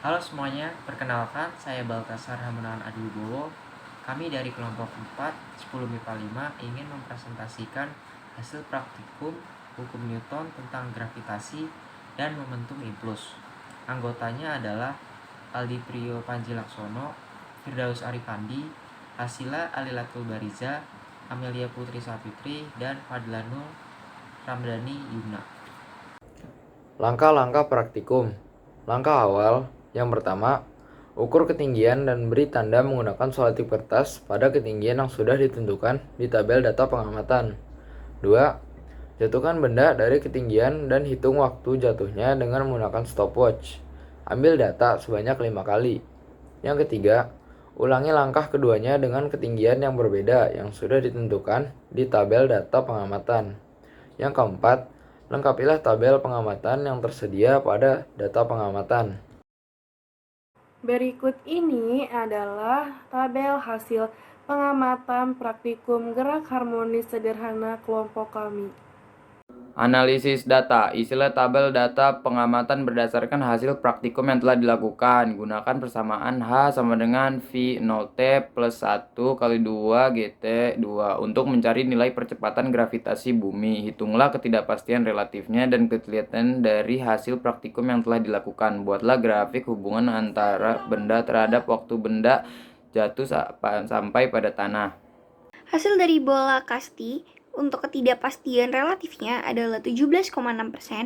Halo semuanya, perkenalkan saya Baltasar Hamunan Adiwibowo. Kami dari kelompok 4, 10 MIPA 5 ingin mempresentasikan hasil praktikum hukum Newton tentang gravitasi dan momentum impuls. Anggotanya adalah Aldi Priyo Panji Laksono, Firdaus Arifandi, Hasila Alilatul Bariza, Amelia Putri Sapitri, dan Fadlanul Ramdhani Yumna. Langkah-langkah praktikum. Langkah awal, yang pertama, ukur ketinggian dan beri tanda menggunakan selotip kertas pada ketinggian yang sudah ditentukan di tabel data pengamatan. 2. Jatuhkan benda dari ketinggian dan hitung waktu jatuhnya dengan menggunakan stopwatch. Ambil data sebanyak 5 kali. Yang ketiga, ulangi langkah keduanya dengan ketinggian yang berbeda yang sudah ditentukan di tabel data pengamatan. Yang keempat, lengkapilah tabel pengamatan yang tersedia pada data pengamatan. Berikut ini adalah tabel hasil pengamatan praktikum gerak harmonis sederhana kelompok kami. Analisis data, isilah tabel data pengamatan berdasarkan hasil praktikum yang telah dilakukan. Gunakan persamaan H sama dengan V 0T plus 1 kali 2 GT 2 untuk mencari nilai percepatan gravitasi bumi. Hitunglah ketidakpastian relatifnya dan kelihatan dari hasil praktikum yang telah dilakukan. Buatlah grafik hubungan antara benda terhadap waktu benda jatuh sampai pada tanah. Hasil dari bola kasti untuk ketidakpastian relatifnya adalah 17,6%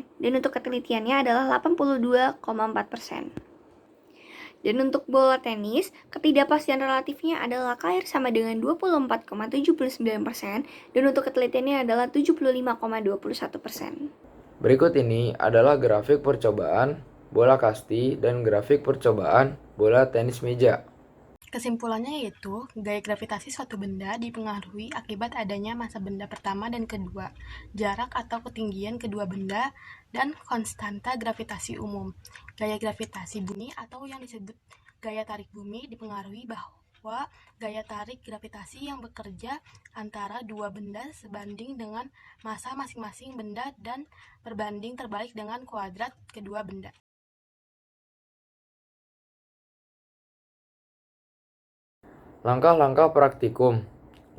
dan untuk ketelitiannya adalah 82,4%. Dan untuk bola tenis, ketidakpastian relatifnya adalah KR sama dengan 24,79% dan untuk ketelitiannya adalah 75,21%. Berikut ini adalah grafik percobaan bola kasti dan grafik percobaan bola tenis meja. Kesimpulannya yaitu, gaya gravitasi suatu benda dipengaruhi akibat adanya massa benda pertama dan kedua, jarak atau ketinggian kedua benda, dan konstanta gravitasi umum. Gaya gravitasi bumi atau yang disebut gaya tarik bumi dipengaruhi bahwa gaya tarik gravitasi yang bekerja antara dua benda sebanding dengan massa masing-masing benda dan berbanding terbalik dengan kuadrat kedua benda. Langkah-langkah praktikum.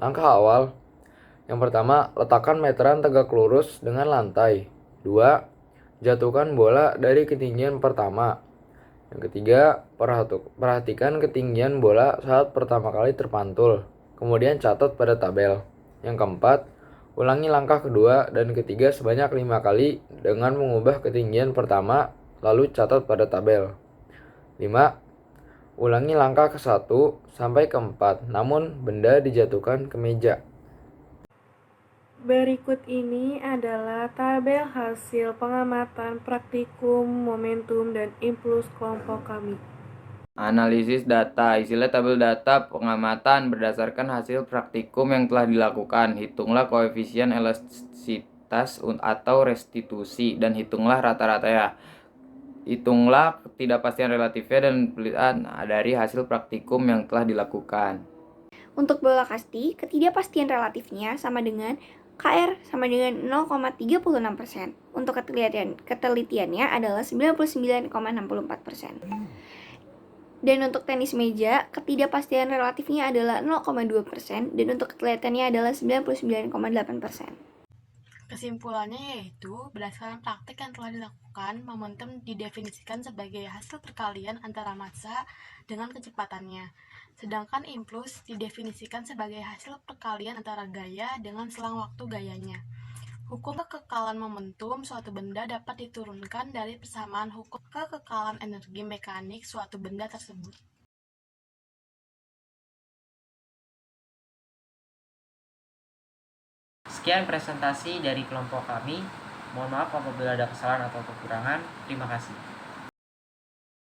Langkah awal. Yang pertama, letakkan meteran tegak lurus dengan lantai. 2. Jatuhkan bola dari ketinggian pertama. Yang ketiga, perhatikan ketinggian bola saat pertama kali terpantul. Kemudian catat pada tabel. Yang keempat, ulangi langkah kedua dan ketiga sebanyak 5 kali dengan mengubah ketinggian pertama, lalu catat pada tabel. 5. Ulangi langkah ke-1 sampai ke-4, namun benda dijatuhkan ke meja. Berikut ini adalah tabel hasil pengamatan praktikum momentum dan impuls kelompok kami. Analisis data, isilah tabel data pengamatan berdasarkan hasil praktikum yang telah dilakukan. Hitunglah koefisien elastisitas atau restitusi dan hitunglah rata-rata ya. Hitunglah ketidakpastian relatifnya dan penelitian dari hasil praktikum yang telah dilakukan. Untuk bola kasti, ketidakpastian relatifnya sama dengan KR sama dengan 0,36%. Untuk ketelitiannya adalah 99,64%. Dan untuk tenis meja, ketidakpastian relatifnya adalah 0,2% dan untuk ketelitiannya adalah 99,8%. Kesimpulannya yaitu, berdasarkan praktik yang telah dilakukan, momentum didefinisikan sebagai hasil perkalian antara massa dengan kecepatannya, sedangkan impuls didefinisikan sebagai hasil perkalian antara gaya dengan selang waktu gayanya. Hukum kekekalan momentum suatu benda dapat diturunkan dari persamaan hukum kekekalan energi mekanik suatu benda tersebut. Sekian presentasi dari kelompok kami. Mohon maaf apabila ada kesalahan atau kekurangan. Terima kasih.